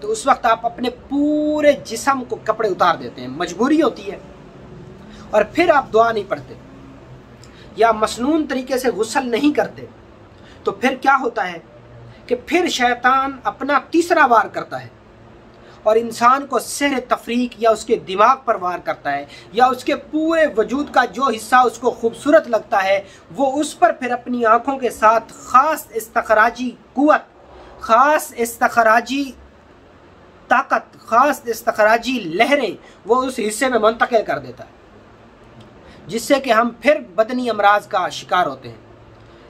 تو اس وقت آپ اپنے پورے جسم کو کپڑے اتار دیتے ہیں، مجبوری ہوتی ہے، اور پھر آپ دعا نہیں پڑھتے یا مسنون طریقے سے غسل نہیں کرتے، تو پھر کیا ہوتا ہے کہ پھر شیطان اپنا تیسرا وار کرتا ہے اور انسان کو سحر تفریق یا اس کے دماغ پر وار کرتا ہے، یا اس کے پورے وجود کا جو حصہ اس کو خوبصورت لگتا ہے وہ اس پر پھر اپنی آنکھوں کے ساتھ خاص استخراجی قوت، خاص استخراجی طاقت، خاص استخراجی لہریں وہ اس حصے میں منتقل کر دیتا ہے، جس سے کہ ہم پھر بدنی امراض کا شکار ہوتے ہیں،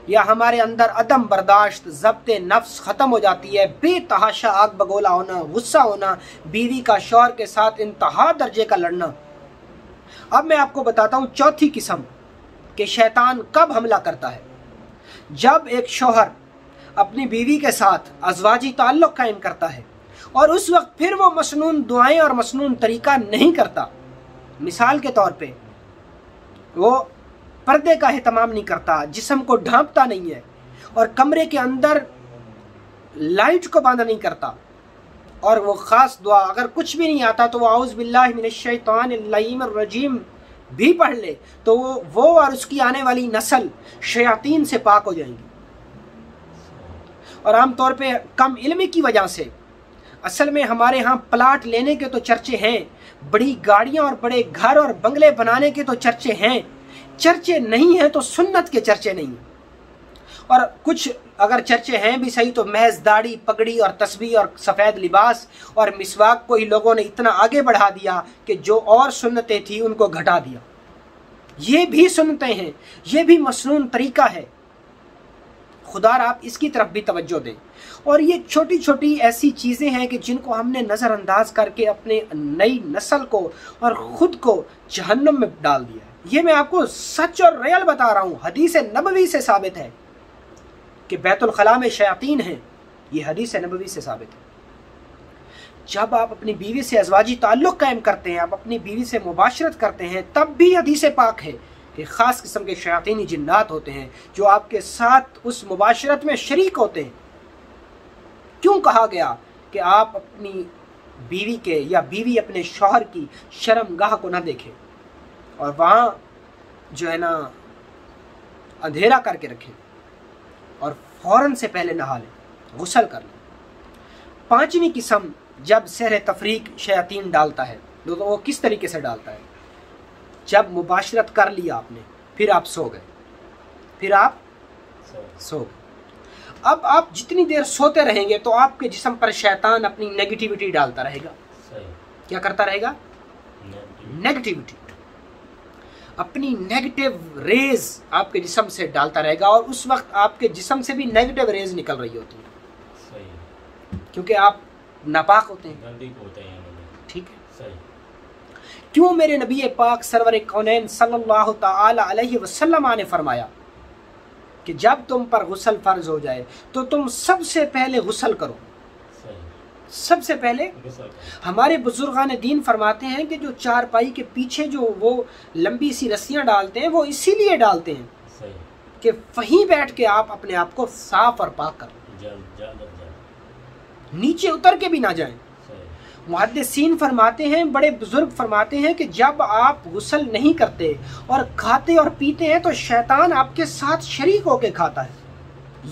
یا ہمارے اندر عدم برداشت، ضبط نفس ختم ہو جاتی ہے، بے تحاشا آگ بگولا ہونا، غصہ ہونا، بیوی کا شوہر کے ساتھ انتہا درجے کا لڑنا۔ اب میں آپ کو بتاتا ہوں چوتھی قسم کہ شیطان کب حملہ کرتا ہے۔ جب ایک شوہر اپنی بیوی کے ساتھ ازواجی تعلق قائم کرتا ہے اور اس وقت پھر وہ مسنون دعائیں اور مسنون طریقہ نہیں کرتا، مثال کے طور پہ وہ پردے کا اہتمام نہیں کرتا، جسم کو ڈھانپتا نہیں ہے، اور کمرے کے اندر لائٹ کو بند نہیں کرتا، اور وہ خاص دعا اگر کچھ بھی نہیں آتا تو وہ اعوذ باللہ من الشیطان اللعین الرجیم بھی پڑھ لے، تو وہ اور اس کی آنے والی نسل شیاطین سے پاک ہو جائیں گی۔ اور عام طور پہ کم علمی کی وجہ سے اصل میں ہمارے ہاں پلاٹ لینے کے تو چرچے ہیں، بڑی گاڑیاں اور بڑے گھر اور بنگلے بنانے کے تو چرچے ہیں، چرچے نہیں ہیں تو سنت کے چرچے نہیں ہیں، اور کچھ اگر چرچے ہیں بھی صحیح تو محض داڑھی، پگڑی اور تسبیح اور سفید لباس اور مسواک کو ہی لوگوں نے اتنا آگے بڑھا دیا کہ جو اور سنتیں تھیں ان کو گھٹا دیا۔ یہ بھی سنتیں ہیں، یہ بھی مسنون طریقہ ہے، خدا آپ اس کی طرف بھی توجہ دیں۔ اور یہ چھوٹی چھوٹی ایسی چیزیں ہیں کہ جن کو ہم نے نظر انداز کر کے اپنے نئی نسل کو اور خود کو جہنم میں ڈال دیا ہے۔ یہ میں آپ کو سچ اور ریل بتا رہا ہوں، حدیث نبوی سے ثابت ہے کہ بیت الخلاء میں شیاطین ہیں، یہ حدیث نبوی سے ثابت ہے۔ جب آپ اپنی بیوی سے ازواجی تعلق قائم کرتے ہیں، آپ اپنی بیوی سے مباشرت کرتے ہیں، تب بھی حدیث پاک ہے کہ خاص قسم کے شیاطینی جنات ہوتے ہیں جو آپ کے ساتھ اس مباشرت میں شریک ہوتے ہیں۔ کیوں کہا گیا کہ آپ اپنی بیوی کے یا بیوی اپنے شوہر کی شرم گاہ کو نہ دیکھے اور وہاں جو ہے نا اندھیرا کر کے رکھیں اور فوراً سے پہلے نہا لیں، غسل کر لیں۔ پانچویں قسم جب سحر تفریق شیاطین ڈالتا ہے تو وہ کس طریقے سے ڈالتا ہے؟ جب مباشرت کر لیا آپ نے، پھر آپ سو گئے، پھر آپ سو گئے۔ اب آپ جتنی دیر سوتے رہیں گے تو آپ کے جسم پر شیطان اپنی نیگیٹیوٹی ڈالتا رہے گا۔ کیا کرتا رہے گا؟ نیگیٹیوٹی، اپنی نیگیٹیو ریز آپ کے جسم سے ڈالتا رہے گا، اور اس وقت آپ کے جسم سے بھی نیگیٹیو ریز نکل رہی ہوتی ہیں، کیونکہ آپ ناپاک ہوتے ہیں، ٹھیک ہے۔ کیوں میرے نبی پاک سرور کونین صلی اللہ تعالی علیہ وسلم نے فرمایا کہ جب تم پر غسل فرض ہو جائے تو تم سب سے پہلے غسل کرو، سب سے پہلے۔ ہمارے بزرگان دین فرماتے ہیں کہ جو چارپائی کے پیچھے جو وہ لمبی سی رسیاں ڈالتے ہیں وہ اسی لیے ڈالتے ہیں کہ وہیں بیٹھ کے آپ اپنے آپ کو صاف اور پاک کر لیں، نیچے اتر کے بھی نہ جائیں۔ محدثین فرماتے ہیں، بڑے بزرگ فرماتے ہیں کہ جب آپ غسل نہیں کرتے اور کھاتے اور پیتے ہیں تو شیطان آپ کے ساتھ شریک ہو کے کھاتا ہے۔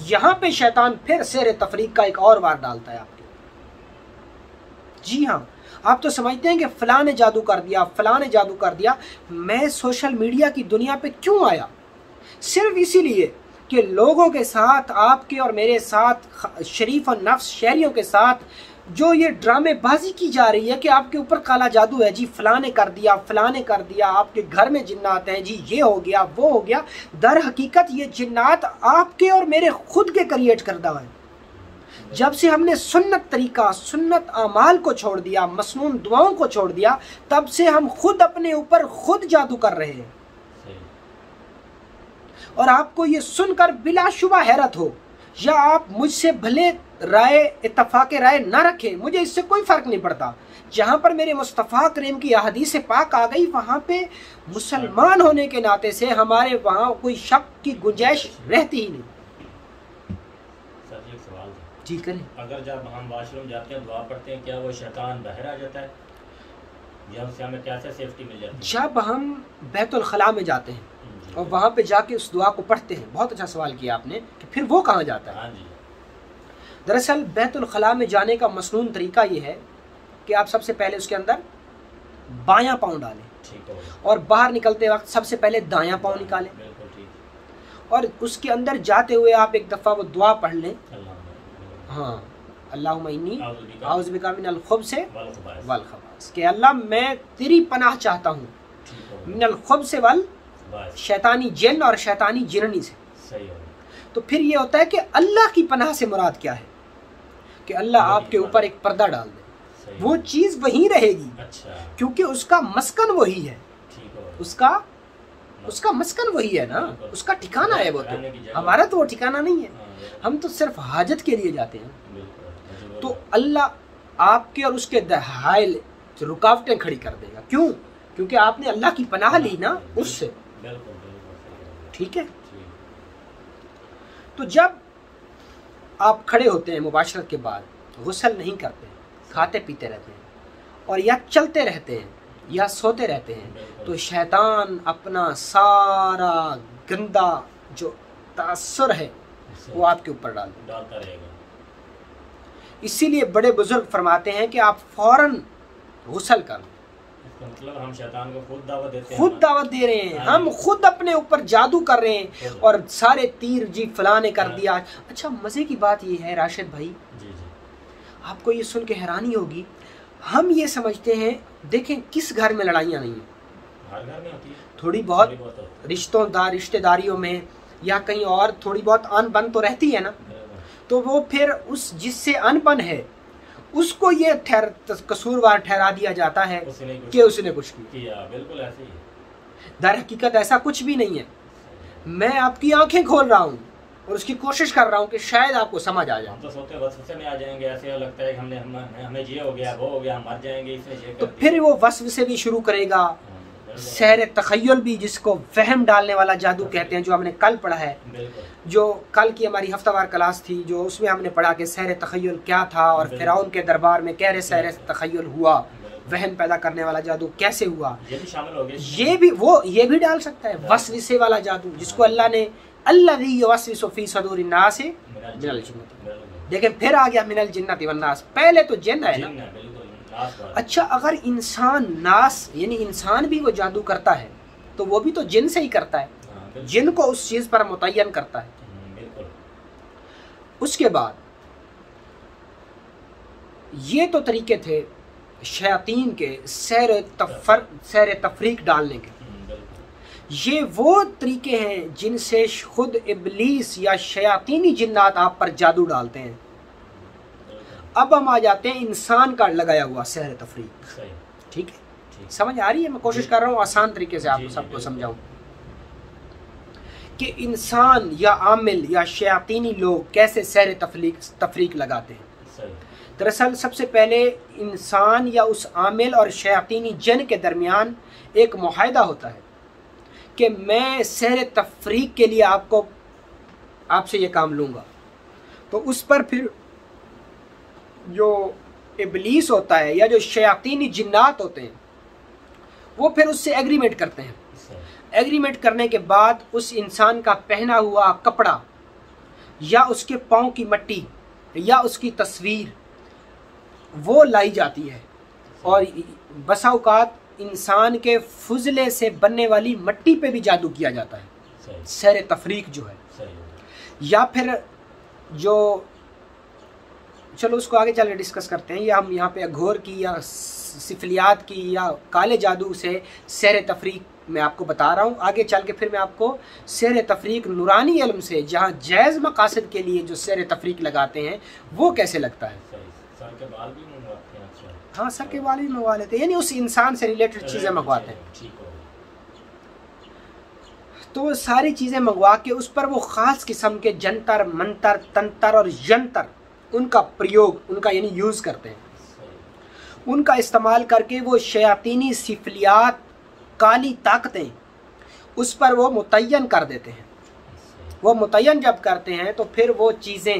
یہاں پہ شیطان پھر سحر تفریق کا ایک اور وار ڈالتا ہے آپ کے۔ جی ہاں، آپ تو سمجھتے ہیں کہ فلاں نے جادو کر دیا، فلاں نے جادو کر دیا۔ میں سوشل میڈیا کی دنیا پہ کیوں آیا؟ صرف اسی لیے کہ لوگوں کے ساتھ، آپ کے اور میرے ساتھ، شریف اور نفس شہریوں کے ساتھ جو یہ ڈرامے بازی کی جا رہی ہے کہ آپ کے اوپر کالا جادو ہے، جی فلاں نے کر دیا، فلاں نے کر دیا، آپ کے گھر میں جنات ہیں، جی یہ ہو گیا، وہ ہو گیا۔ در حقیقت یہ جنات آپ کے اور میرے خود کے کریٹ کردہ ہیں۔ جب سے ہم نے سنت طریقہ، سنت اعمال کو چھوڑ دیا، مسنون دعاؤں کو چھوڑ دیا، تب سے ہم خود اپنے اوپر خود جادو کر رہے ہیں۔ اور آپ کو یہ سن کر بلا شبہ حیرت ہو، یا آپ مجھ سے بھلے رائے اتفاق رائے نہ رکھیں، مجھے اس سے کوئی فرق نہیں پڑتا۔ جہاں پر میرے مصطفیٰ کریم کی احادیث پاک آ گئی، وہاں پہ مسلمان ہونے کے ناطے سے ہمارے وہاں کوئی شک کی گنجائش رہتی ہی نہیں۔ جی کریں. اگر جب ہم واش روم جاتے ہیں دعا پڑھتے ہیں کیا وہ شیطان باہر آ جاتا ہے یا اس سے ہمیں کیسے سیفٹی مل جاتی ہے؟ جب ہم بیت الخلاء میں جاتے ہیں اور وہاں پہ جا کے اس دعا کو پڑھتے ہیں، بہت اچھا سوال کیا آپ نے کہ پھر وہ کہاں جاتا ہے. ہاں جی. دراصل بیت الخلاء میں جانے کا مصنون طریقہ یہ ہے کہ آپ سب سے پہلے اس کے اندر بایاں پاؤں ڈالیں ٹھیک ہو اور باہر نکلتے وقت سب سے پہلے دایاں پاؤں نکالیں، بالکل ٹھیک. اور اس کے اندر جاتے ہوئے آپ ایک دفعہ وہ دعا پڑھ لیں. اللہ ہاں، اللہم انی اعوذ اعوذ بک من الخبث والخبائث. والخبائث، کہ اللہ میں تیری پناہ چاہتا ہوں ٹھیک ہو من الخبث بس شیطانی جن اور شیطانی جننی سے. صحیح ہو تو پھر یہ ہوتا ہے کہ اللہ کی پناہ سے مراد کیا ہے کہ اللہ آپ کے اوپر ایک پردہ ڈال دے، صحیح وہ چیز وہیں رہے گی اچھا کیونکہ اس کا مسکن وہی ہے، ٹھیک ہو اس کا مسکن وہی ہے نا، اس کا ٹھکانہ ہے. وہ تو ہمارا تو وہ ٹھکانہ نہیں ہے، ہم تو صرف حاجت کے لیے جاتے ہیں. تو اللہ آپ کے اور اس کے دہائل رکاوٹیں کھڑی کر دے گا. کیوں؟ کیونکہ آپ نے اللہ کی پناہ لی نا اس سے. ٹھیک ہے. تو جب آپ کھڑے ہوتے ہیں مباشرت کے بعد، غسل نہیں کرتے، کھاتے پیتے رہتے ہیں اور یا چلتے رہتے ہیں یا سوتے رہتے ہیں، تو شیطان اپنا سارا گندا جو تاثر ہے وہ آپ کے اوپر ڈالتا رہے گا. اسی لیے بڑے بزرگ فرماتے ہیں کہ آپ فوراً غسل کر لیں. مطلب ہم شیطان کو خود دعوت دیتے ہیں، خود دعوت دے رہے ہیں، ہم خود اپنے اوپر جادو کر رہے ہیں اور سارے تیر جی فلاں نے کر دیا. اچھا مزے کی بات یہ ہے راشد بھائی، آپ کو یہ سن کے حیرانی ہوگی، ہم یہ سمجھتے ہیں دیکھیں کس گھر میں لڑائیاں نہیں ہیں، ہر گھر میں ہوتی ہے تھوڑی بہت رشتہ داریوں میں یا کہیں اور تھوڑی بہت ان بن تو رہتی ہے نا. تو وہ پھر اس جس سے ان بن ہے اس کو یہ قصوروار ٹھہرا دیا جاتا ہے کہ اس نے کچھ کیا. بالکل ایسے ہی. در حقیقت ایسا کچھ بھی نہیں ہے. میں آپ کی آنکھیں کھول رہا ہوں اور اس کی کوشش کر رہا ہوں کہ شاید آپ کو سمجھ آ جائے. ہم تو سوتے وسوسے میں آ جائیں گے، ایسے لگتا ہے کہ ہمیں یہ ہو گیا وہ ہو گیا، ہم مر جائیں گے، اس نے یہ تو پھر وہ وسوسے بھی شروع کرے گا. سحر تخیل بھی، جس کو وہم ڈالنے والا جادو کہتے ہیں، جو ہم نے کل پڑھا ہے، جو کل کی ہماری ہفتہ وار کلاس تھی، جو اس میں ہم نے پڑھا کہ سحر تخیل کیا تھا اور فرعون کے دربار میں کہہ رہے سحر تخیل ہوا، وہم پیدا کرنے والا جادو کیسے ہوا. یہ بھی شامل ہو گیا. یہ بھی ڈال سکتا ہے وسوسے والا جادو، جس کو اللہ نے الذی یوسوس فی صدور الناس من الجنۃ. لیکن پھر آ گیا من الجنۃ والناس، پہلے تو جن ہے نا. اچھا اگر انسان ناس یعنی انسان بھی وہ جادو کرتا ہے تو وہ بھی تو جن سے ہی کرتا ہے، جن کو اس چیز پر متعین کرتا ہے. اس کے بعد یہ تو طریقے تھے شیاطین کے سیر تفریق ڈالنے کے. یہ وہ طریقے ہیں جن سے خود ابلیس یا شیاطینی جنات آپ پر جادو ڈالتے ہیں. اب ہم آ جاتے ہیں انسان کا لگایا ہوا سیر تفریق. ٹھیک ہے، سمجھ آ رہی ہے؟ میں کوشش کر رہا ہوں آسان طریقے سے آپ سب کو سمجھاؤں کہ انسان یا عامل یا شیاطینی لوگ کیسے سیر تفریق لگاتے ہیں. دراصل سب سے پہلے انسان یا اس عامل اور شیاطینی جن کے درمیان ایک معاہدہ ہوتا ہے کہ میں سیر تفریق کے لیے آپ سے یہ کام لوں گا. تو اس پر پھر جو ابلیس ہوتا ہے یا جو شیاطینی جنات ہوتے ہیں وہ پھر اس سے ایگریمنٹ کرتے ہیں. ایگریمنٹ کرنے کے بعد اس انسان کا پہنا ہوا کپڑا یا اس کے پاؤں کی مٹی یا اس کی تصویر وہ لائی جاتی ہے، اور بسا اوقات انسان کے فضلے سے بننے والی مٹی پہ بھی جادو کیا جاتا ہے سیر تفریق جو ہے. یا پھر جو چلو اس کو آگے چل کے ڈسکس کرتے ہیں، یا ہم یہاں پہ اگھور کی یا سفلیات کی یا کالے جادو سے سیر تفریق میں آپ کو بتا رہا ہوں. آگے چل کے پھر میں آپ کو سیر تفریق نورانی علم سے جہاں جائز مقاصد کے لیے جو سیر تفریق لگاتے ہیں وہ کیسے لگتا ہے. سر کے بال بھی منگواتے ہیں. ہاں سر کے بال بھی منگوا لیتے ہیں، یعنی اس انسان سے ریلیٹڈ چیزیں منگواتے ہیں. تو وہ ساری چیزیں منگوا کے اس پر وہ خاص قسم کے جنتر منتر تنتر اور ینتر ان کا پریوگ، ان کا یعنی یوز کرتے ہیں. ان کا استعمال کر کے وہ شیاطینی سفلیات، کالی طاقتیں اس پر وہ متعین کر دیتے ہیں. وہ متعین جب کرتے ہیں تو پھر وہ چیزیں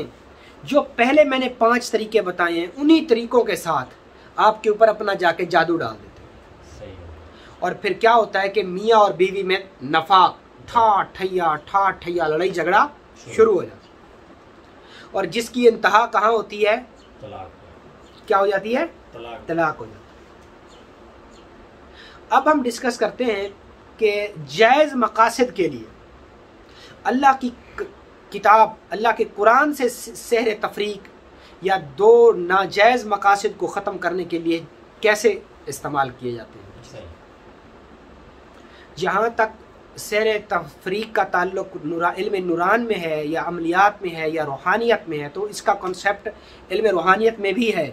جو پہلے میں نے 5 طریقے بتائے ہیں انہی طریقوں کے ساتھ آپ کے اوپر اپنا جا کے جادو ڈال دیتے ہیں. صحیح ہے. اور پھر کیا ہوتا ہے کہ میاں اور بیوی میں نفاق، ٹھا ٹھیا لڑائی جھگڑا شروع ہو جاتا ہے. اور جس کی انتہا کہاں ہوتی ہے؟ طلاق. کیا ہو جاتی ہے؟ طلاق ہو جاتی ہے. اب ہم ڈسکس کرتے ہیں کہ جائز مقاصد کے لیے اللہ کی کتاب، اللہ کے قرآن سے سحر تفریق یا 2 ناجائز مقاصد کو ختم کرنے کے لیے کیسے استعمال کیے جاتے ہیں. جہاں تک سحر تفریق کا تعلق علم نوران میں ہے یا عملیات میں ہے یا روحانیت میں ہے تو اس کا کنسیپٹ علم روحانیت میں بھی ہے.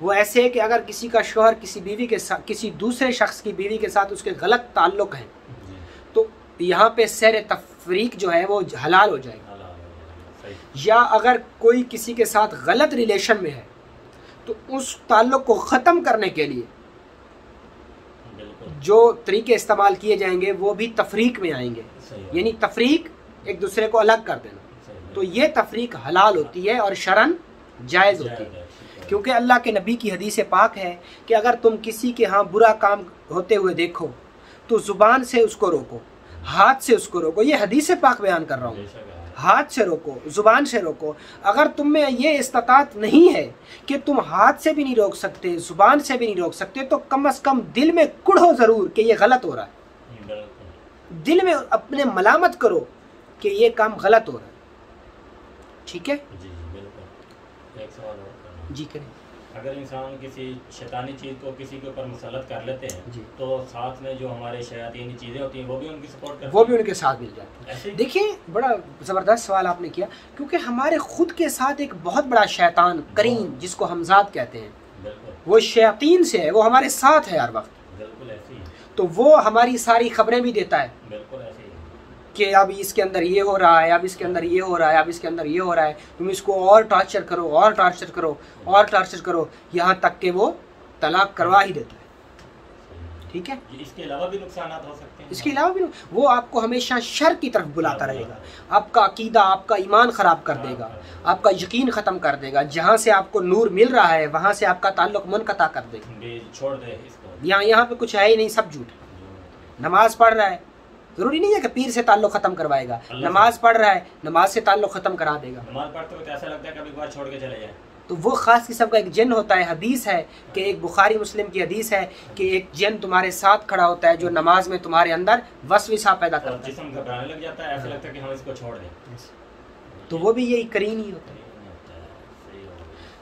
وہ ایسے ہے کہ اگر کسی کا شوہر کسی بیوی کے ساتھ، کسی دوسرے شخص کی بیوی کے ساتھ اس کے غلط تعلق ہیں تو یہاں پہ سحر تفریق جو ہے وہ حلال ہو جائے گا. یا اگر کوئی کسی کے ساتھ غلط ریلیشن میں ہے تو اس تعلق کو ختم کرنے کے لیے جو طریقے استعمال کیے جائیں گے وہ بھی تفریق میں آئیں گے. یعنی تفریق، ایک دوسرے کو الگ کر دینا. تو یہ تفریق حلال ہوتی ہے اور شرعاً جائز ہوتی ہے. کیونکہ اللہ کے نبی کی حدیث پاک ہے کہ اگر تم کسی کے ہاں برا کام ہوتے ہوئے دیکھو تو زبان سے اس کو روکو، ہاتھ سے اس کو روکو. یہ حدیث پاک بیان کر رہا ہوں. ہاتھ سے روکو، زبان سے روکو. اگر تم میں یہ استطاعت نہیں ہے کہ تم ہاتھ سے بھی نہیں روک سکتے، زبان سے بھی نہیں روک سکتے، تو کم از کم دل میں کڑھو ضرور کہ یہ غلط ہو رہا ہے. دل میں اپنے ملامت کرو کہ یہ کام غلط ہو رہا ہے. ٹھیک ہے جی بالکل. ایک سوال اور کرنا. جی کریں. اگر انسان کسی شیطانی چیز کو کسی کے اوپر مسلط کر لیتے ہیں جی تو ساتھ میں جو ہمارے شیاطینی چیزیں ہوتی ہیں وہ بھی ان کی سپورٹ کرتی ہیں؟ وہ بھی ان کے ساتھ مل جاتی ایسے ہیں. دیکھیں بڑا زبردست سوال آپ نے کیا، کیونکہ ہمارے خود کے ساتھ ایک بہت بڑا شیطان کریم جس کو حمزات کہتے ہیں بالکل وہ شیاطین سے ہے، وہ ہمارے ساتھ ہے ہر وقت. بالکل ایسے ہی تو وہ ہماری ساری خبریں بھی دیتا ہے بالکل ایسے ہی کہ اب اس کے اندر یہ ہو رہا ہے، اب اس کے اندر یہ ہو رہا ہے، اب اس کے اندر یہ ہو رہا ہے، تم اس کو اور ٹارچر کرو اور ٹارچر کرو اور ٹارچر کرو، یہاں تک کہ وہ طلاق کروا ہی دیتا ہے. ٹھیک ہے. اس کے علاوہ بھی نقصانات ہو سکتے ہیں. اس کے علاوہ بھی وہ آپ کو ہمیشہ شر کی طرف بلاتا رہے گا. آپ کا عقیدہ، آپ کا ایمان خراب کر دے گا، آپ کا یقین ختم کر دے گا. جہاں سے آپ کو نور مل رہا ہے وہاں سے آپ کا تعلق منقطع کر دے گا. چھوڑ دے اس کو. یہاں پہ کچھ ہے ہی نہیں، سب جھوٹ ہے. نماز پڑھ رہا ہے، ضروری نہیں ہے کہ پیر سے تعلق ختم کروائے گا. نماز پڑھ رہا ہے، نماز سے تعلق ختم کرا دے گا. نماز پڑھتے ہوئے ایسا لگتا ہے کہ ایک بار چھوڑ کے چلے جائے. تو وہ خاص قسم کا ایک جن ہوتا ہے. حدیث ہے کہ ایک بخاری مسلم کی حدیث ہے کہ ایک جن تمہارے ساتھ کھڑا ہوتا ہے جو نماز میں تمہارے اندر وسوسہ پیدا کرتا ہے. جسم گھبرانے لگ جاتا ہے، ایسا لگتا ہے کہ ہم اس کو چھوڑ دیں. تو وہ بھی یہی کرین ہی ہوتا ہے.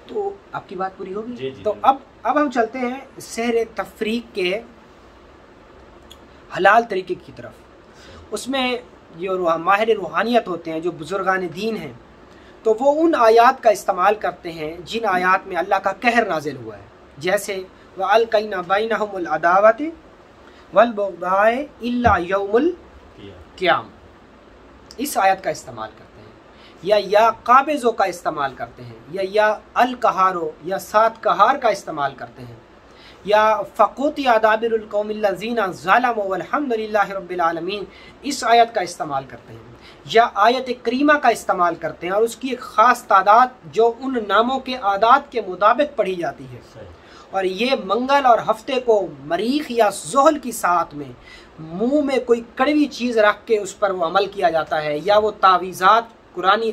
تو آپ کی بات پوری ہوگی. تو اب ہم چلتے ہیں سحر تفریق کے حلال طریقے کی طرف. اس میں جو ماہر روحانیت ہوتے ہیں، جو بزرگان دین ہیں، تو وہ ان آیات کا استعمال کرتے ہیں جن آیات میں اللہ کا قہر نازل ہوا ہے. جیسے وَأَلْقَيْنَا بَيْنَهُمُ الْعَدَاوَةِ وَالْبَغْضَاءَ إِلَّا يَوْمَ الْقِيَامَةِ. اس آیت کا استعمال کرتے ہیں، یا قابضوں کا استعمال کرتے ہیں، یا القہارو یا 7 قہار کا استعمال کرتے ہیں، یا فقوتی دابر القوم الذین ظلموا والحمد للہ رب العالمین. اس آیت کا استعمال کرتے ہیں، یا آیت کریمہ کا استعمال کرتے ہیں اور اس کی ایک خاص تعداد جو ان ناموں کے عادات کے مطابق پڑھی جاتی ہے. اور یہ منگل اور ہفتے کو مریخ یا زحل کی ساتھ میں منہ میں کوئی کڑوی چیز رکھ کے اس پر وہ عمل کیا جاتا ہے، یا وہ تعویذات قرآنی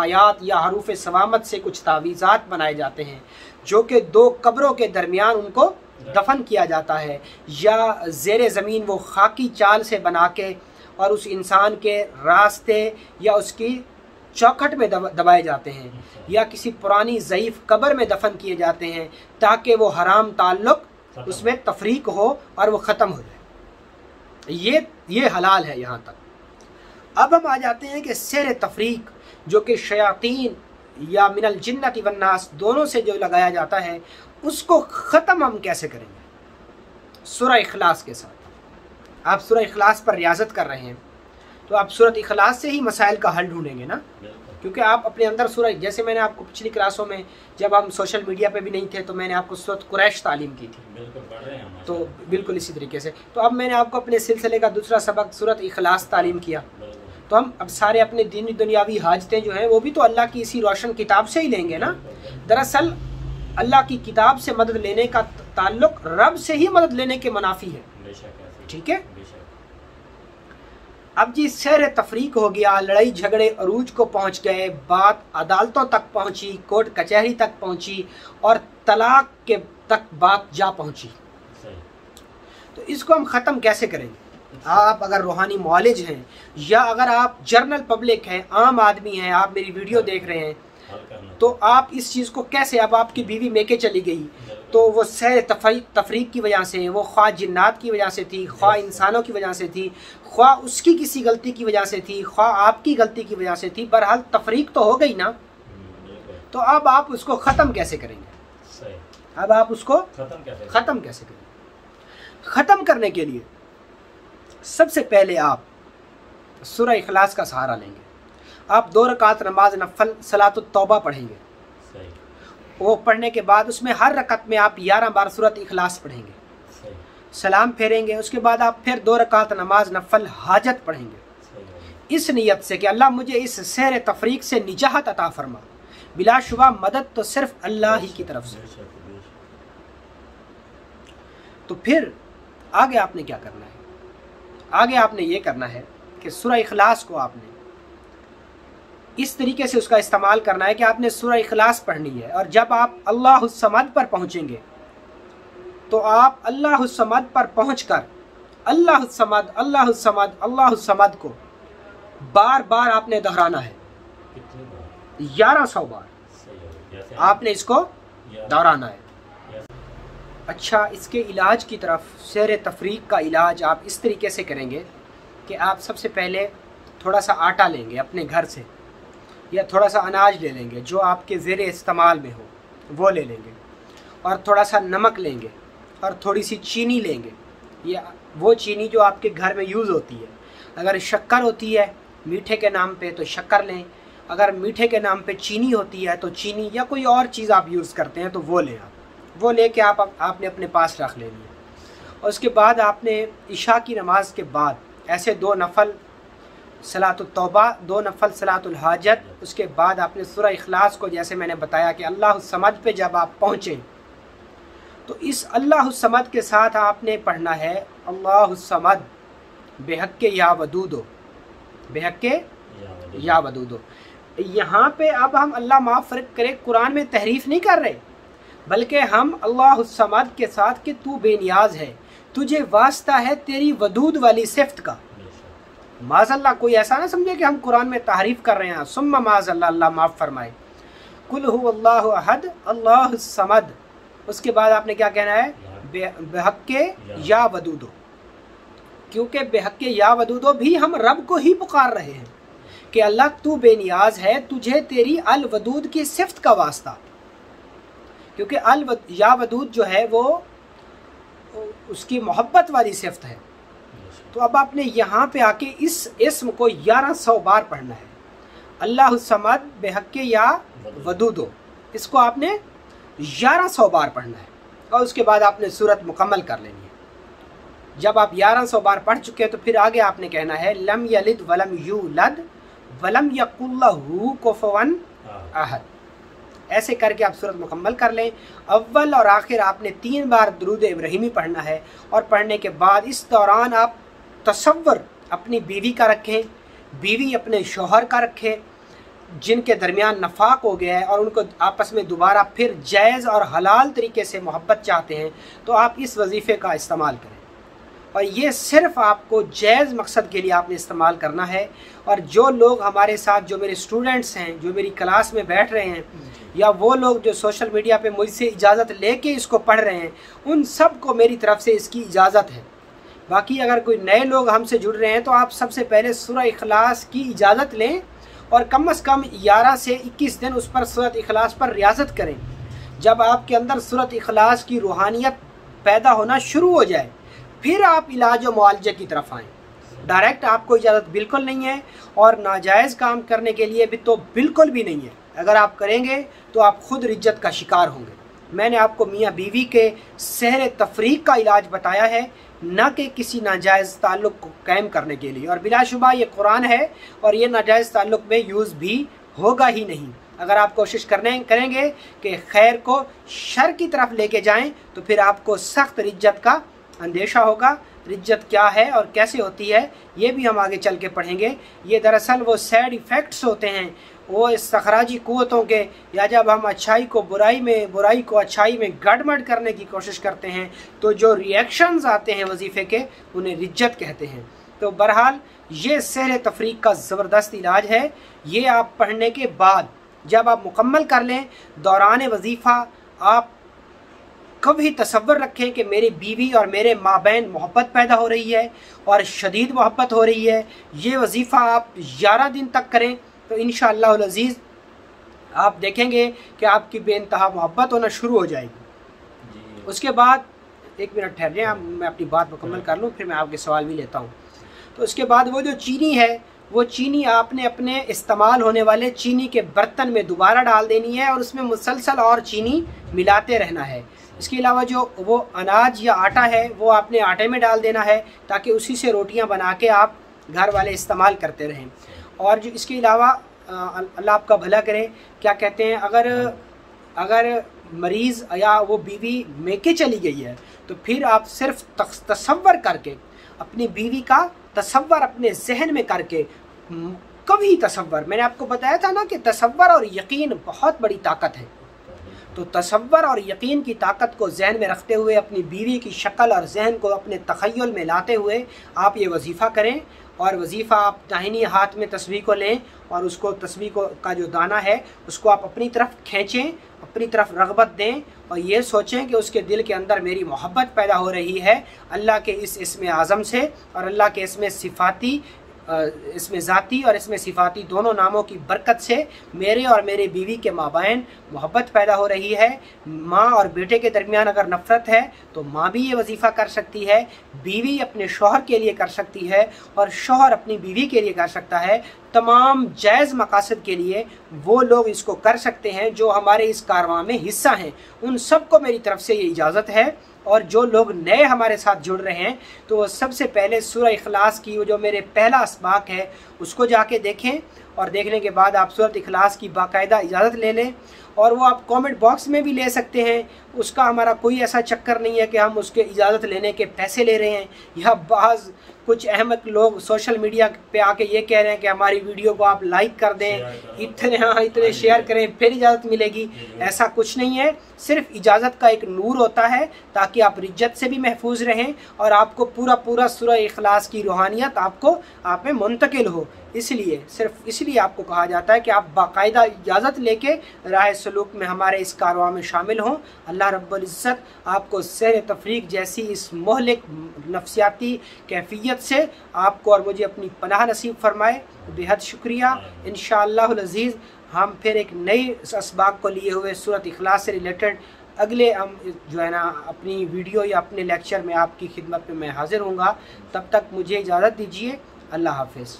آیات یا حروف صوامت سے کچھ تعویذات بنائے جاتے ہیں جو کہ 2 قبروں کے درمیان ان کو دفن کیا جاتا ہے، یا زیر زمین وہ خاکی چال سے بنا کے اور اس انسان کے راستے یا اس کی چوکھٹ میں دبائے جاتے ہیں، یا کسی پرانی ضعیف قبر میں دفن کیے جاتے ہیں تاکہ وہ حرام تعلق اس میں تفریق ہو اور وہ ختم ہو جائے. یہ حلال ہے یہاں تک. اب ہم آ جاتے ہیں کہ سحر تفریق جو کہ شیاطین یا من الجنت والناس دونوں سے جو لگایا جاتا ہے اس کو ختم ہم کیسے کریں گے؟ سورہ اخلاص کے ساتھ. آپ سورہ اخلاص پر ریاضت کر رہے ہیں تو آپ سورہ اخلاص سے ہی مسائل کا حل ڈھونڈیں گے نا، کیونکہ آپ اپنے اندر سورہ، جیسے میں نے آپ کو پچھلی کلاسوں میں جب ہم سوشل میڈیا پہ بھی نہیں تھے تو میں نے آپ کو سورۃ قریش تعلیم کی تھی، تو بالکل اسی طریقے سے. تو اب میں نے آپ کو اپنے سلسلے کا دوسرا سبق سورۃ اخلاص تعلیم کیا. تو ہم اب سارے اپنے دینی دنیاوی حاجتیں جو ہیں وہ بھی تو اللہ کی اسی روشن کتاب سے ہی لیں گے نا۔ دراصل اللہ کی کتاب سے مدد لینے کا تعلق رب سے ہی مدد لینے کے منافی ہے، ٹھیک ہے۔ اب جی سیر تفریق ہو گیا، لڑائی جھگڑے عروج کو پہنچ گئے، بات عدالتوں تک پہنچی، کورٹ کچہری تک پہنچی، اور طلاق کے تک بات جا پہنچی، تو اس کو ہم ختم کیسے کریں گے؟ آپ اگر روحانی معالج ہیں یا اگر آپ جرنل پبلک ہیں، عام آدمی ہیں، آپ میری ویڈیو دیکھ رہے ہیں، تو آپ اس چیز کو کیسے، اب آپ کی بیوی میکے چلی گئی تو وہ سیر تفریق کی وجہ سے، وہ خواہ جنات کی وجہ سے تھی، خواہ انسانوں کی وجہ سے تھی، خواہ اس کی کسی غلطی کی وجہ سے تھی، خواہ آپ کی غلطی کی وجہ سے تھی، بہرحال تفریق تو ہو گئی نا، تو اب آپ اس کو ختم کیسے کریں گے؟ اب آپ اس کو ختم کیسے کریں گے؟ ختم کرنے کے لیے سب سے پہلے آپ سورہ اخلاص کا سہارا لیں گے۔ آپ 2 رکعت نماز نفل صلاۃ التوبہ پڑھیں گے، وہ پڑھنے کے بعد اس میں ہر رکعت میں آپ 11 بار سورۃ اخلاص پڑھیں گے، سلام پھیریں گے، اس کے بعد آپ پھر 2 رکعت نماز نفل حاجت پڑھیں گے، اس نیت سے کہ اللہ مجھے اس سیر تفریق سے نجات عطا فرما، بلا شبہ مدد تو صرف اللہ ہی کی طرف سے۔ تو پھر آگے آپ نے کیا کرنا ہے؟ آگے آپ نے یہ کرنا ہے کہ سورہ اخلاص کو آپ نے اس طریقے سے اس کا استعمال کرنا ہے کہ آپ نے سورہ اخلاص پڑھنی ہے، اور جب آپ اللہ الصمد پر پہنچیں گے تو آپ اللہ الصمد پر پہنچ کر اللہ الصمد اللہ الصمد اللہ الصمد کو بار بار آپ نے دہرانا ہے، 1100 بار آپ نے اس کو دہرانا ہے۔ اچھا، اس کے علاج کی طرف، سیر تفریق کا علاج آپ اس طریقے سے کریں گے کہ آپ سب سے پہلے تھوڑا سا آٹا لیں گے اپنے گھر سے، یا تھوڑا سا اناج لے لیں گے جو آپ کے زیر استعمال میں ہو، وہ لے لیں گے، اور تھوڑا سا نمک لیں گے، اور تھوڑی سی چینی لیں گے، یہ وہ چینی جو آپ کے گھر میں یوز ہوتی ہے۔ اگر شکر ہوتی ہے میٹھے کے نام پہ تو شکر لیں، اگر میٹھے کے نام پہ چینی ہوتی ہے تو چینی، یا کوئی اور چیز آپ یوز کرتے ہیں تو وہ لیں، آپ وہ لے کے آپ نے اپنے پاس رکھ لینی ہے۔ اور اس کے بعد آپ نے عشاء کی نماز کے بعد ایسے 2 نفل صلاۃ التوبہ، 2 نفل صلاۃ الحاجت، اس کے بعد آپ نے سورہ اخلاص کو، جیسے میں نے بتایا کہ اللہ الصمد پہ جب آپ پہنچیں تو اس اللہ الصمد کے ساتھ آپ نے پڑھنا ہے اللہ الصمد بحق یا ودودو، بحق یا ودودو۔ یہاں پہ اب ہم اللہ معاف فرق کرے قرآن میں تحریف نہیں کر رہے، بلکہ ہم اللہ الصمد کے ساتھ کہ تو بے نیاز ہے، تجھے واسطہ ہے تیری ودود والی صفت کا۔ معاذ اللہ کوئی ایسا نہ سمجھے کہ ہم قرآن میں تحریف کر رہے ہیں، ثم معاذ اللہ، اللہ معاف فرمائے۔ قل هو اللہ احد اللہ الصمد، اس کے بعد آپ نے کیا کہنا ہے؟ بحق یا ودودو، کیونکہ بحق یا ودودو بھی ہم رب کو ہی پکار رہے ہیں کہ اللہ تو بے نیاز ہے، تجھے تیری الودود کی صفت کا واسطہ، کیونکہ یا ودود جو ہے وہ اس کی محبت والی صفت ہے۔ تو اب آپ نے یہاں پہ آ کے اس اسم کو 1100 بار پڑھنا ہے، اللہ الصمد بحق یا ودودو، اس کو آپ نے 1100 بار پڑھنا ہے، اور اس کے بعد آپ نے سورت مکمل کر لینی ہے۔ جب آپ 1100 بار پڑھ چکے تو پھر آگے آپ نے کہنا ہے لم یلد ولم یولد ولم یکن لہ کفوا احد، ایسے کر کے آپ سورت مکمل کر لیں۔ اول اور آخر آپ نے 3 بار درود ابراہیمی پڑھنا ہے، اور پڑھنے کے بعد اس دوران آپ تصور اپنی بیوی کا رکھیں، بیوی اپنے شوہر کا رکھیں جن کے درمیان نفاق ہو گیا ہے، اور ان کو آپس میں دوبارہ پھر جائز اور حلال طریقے سے محبت چاہتے ہیں، تو آپ اس وظیفے کا استعمال کریں، اور یہ صرف آپ کو جائز مقصد کے لیے آپ نے استعمال کرنا ہے۔ اور جو لوگ ہمارے ساتھ، جو میرے اسٹوڈنٹس ہیں، جو میری کلاس میں بیٹھ رہے ہیں، یا وہ لوگ جو سوشل میڈیا پہ مجھ سے اجازت لے کے اس کو پڑھ رہے ہیں، ان سب کو میری طرف سے اس کی اجازت ہے۔ باقی اگر کوئی نئے لوگ ہم سے جڑ رہے ہیں تو آپ سب سے پہلے سورہ اخلاص کی اجازت لیں، اور کم از کم 11 سے 21 دن اس پر سورۃ اخلاص پر ریاضت کریں۔ جب آپ کے اندر سورۃ اخلاص کی روحانیت پیدا ہونا شروع ہو جائے، پھر آپ علاج و معالجے کی طرف آئیں۔ ڈائریکٹ آپ کو اجازت بالکل نہیں ہے، اور ناجائز کام کرنے کے لیے بھی تو بالکل بھی نہیں ہے۔ اگر آپ کریں گے تو آپ خود رجت کا شکار ہوں گے۔ میں نے آپ کو میاں بیوی کے سیر تفریق کا علاج بتایا ہے، نہ کہ کسی ناجائز تعلق کو قائم کرنے کے لیے، اور بلا شبہ یہ قرآن ہے اور یہ ناجائز تعلق میں یوز بھی ہوگا ہی نہیں۔ اگر آپ کوشش کریں گے کہ خیر کو شر کی طرف لے کے جائیں تو پھر آپ کو سخت رجت کا اندیشہ ہوگا۔ رجت کیا ہے اور کیسے ہوتی ہے یہ بھی ہم آگے چل کے پڑھیں گے۔ یہ دراصل وہ سیڈ ایفیکٹس ہوتے ہیں، وہ استخراجی قوتوں کے، یا جب ہم اچھائی کو برائی کو اچھائی میں گڑبڑ کرنے کی کوشش کرتے ہیں تو جو ری ایکشنز آتے ہیں وظیفے کے، انہیں رجت کہتے ہیں۔ تو بہرحال یہ سیر تفریق کا زبردست علاج ہے۔ یہ آپ پڑھنے کے بعد جب آپ مکمل کر لیں، دوران وظیفہ آپ کبھی تصور رکھیں کہ میری بیوی اور میرے مابین محبت پیدا ہو رہی ہے اور شدید محبت ہو رہی ہے۔ یہ وظیفہ آپ 11 دن تک کریں تو انشاءاللہ العزیز آپ دیکھیں گے کہ آپ کی بے انتہا محبت ہونا شروع ہو جائے گی۔ اس کے بعد ایک منٹ ٹھہر جائیں، میں اپنی بات مکمل کر لوں، پھر میں آپ کے سوال بھی لیتا ہوں۔ تو اس کے بعد وہ جو چینی ہے، وہ چینی آپ نے اپنے استعمال ہونے والے چینی کے برتن میں دوبارہ ڈال دینی ہے اور اس میں مسلسل اور چینی ملاتے رہنا ہے۔ اس کے علاوہ جو وہ اناج یا آٹا ہے وہ آپ نے آٹے میں ڈال دینا ہے تاکہ اسی سے روٹیاں بنا کے آپ گھر والے استعمال کرتے رہیں۔ اور جو اس کے علاوہ اللہ آپ کا بھلا کرے، کیا کہتے ہیں، اگر مریض یا وہ بیوی میکے چلی گئی ہے تو پھر آپ صرف تصور کر کے، اپنی بیوی کا تصور اپنے ذہن میں کر کے، کبھی تصور، میں نے آپ کو بتایا تھا نا کہ تصور اور یقین بہت بڑی طاقت ہے، تو تصور اور یقین کی طاقت کو ذہن میں رکھتے ہوئے اپنی بیوی کی شکل اور ذہن کو اپنے تخیل میں لاتے ہوئے آپ یہ وظیفہ کریں۔ اور وظیفہ آپ داہنی ہاتھ میں تسبیح کو لیں اور اس کو تسبیح کا جو دانہ ہے اس کو آپ اپنی طرف کھینچیں، اپنی طرف رغبت دیں اور یہ سوچیں کہ اس کے دل کے اندر میری محبت پیدا ہو رہی ہے اللہ کے اس اسم اعظم سے، اور اللہ کے اسم ذاتی اور اسم صفاتی دونوں ناموں کی برکت سے میرے اور میرے بیوی کے مابین محبت پیدا ہو رہی ہے۔ ماں اور بیٹے کے درمیان اگر نفرت ہے تو ماں بھی یہ وظیفہ کر سکتی ہے، بیوی اپنے شوہر کے لیے کر سکتی ہے اور شوہر اپنی بیوی کے لیے کر سکتا ہے۔ تمام جائز مقاصد کے لیے وہ لوگ اس کو کر سکتے ہیں جو ہمارے اس کارواں میں حصہ ہیں، ان سب کو میری طرف سے یہ اجازت ہے۔ اور جو لوگ نئے ہمارے ساتھ جڑ رہے ہیں تو وہ سب سے پہلے سورہ اخلاص کی جو میرے پہلا اسباق ہے اس کو جا کے دیکھیں، اور دیکھنے کے بعد آپ سورہ اخلاص کی باقاعدہ اجازت لے لیں، اور وہ آپ کامنٹ باکس میں بھی لے سکتے ہیں۔ اس کا ہمارا کوئی ایسا چکر نہیں ہے کہ ہم اس کے اجازت لینے کے پیسے لے رہے ہیں، یا بعض کچھ احمق لوگ سوشل میڈیا پہ آ کے یہ کہہ رہے ہیں کہ ہماری ویڈیو کو آپ لائک کر دیں، اتنے شیئر کریں پھر اجازت ملے گی۔ ایسا کچھ نہیں ہے، صرف اجازت کا ایک نور ہوتا ہے تاکہ آپ رجت سے بھی محفوظ رہیں اور آپ کو پورا سورہ اخلاص کی روحانیت آپ میں منتقل ہو۔ صرف اس لیے آپ کو کہا جاتا ہے کہ آپ باقاعدہ اجازت لے کے راہ سلوک میں ہمارے اس کارواں میں شامل ہوں۔ اللہ رب العزت آپ کو سیر تفریق جیسی اس مہلک نفسیاتی کیفیت سے آپ کو اور مجھے اپنی پناہ نصیب فرمائے۔ بہت شکریہ۔ انشاءاللہ العزیز ہم پھر ایک نئی اسباق کو لیے ہوئے سورۃ اخلاص سے ریلیٹڈ اگلے ہم جو ہے نا اپنی ویڈیو یا اپنے لیکچر میں آپ کی خدمت میں میں حاضر ہوں گا۔ تب تک مجھے اجازت دیجیے۔ اللہ حافظ۔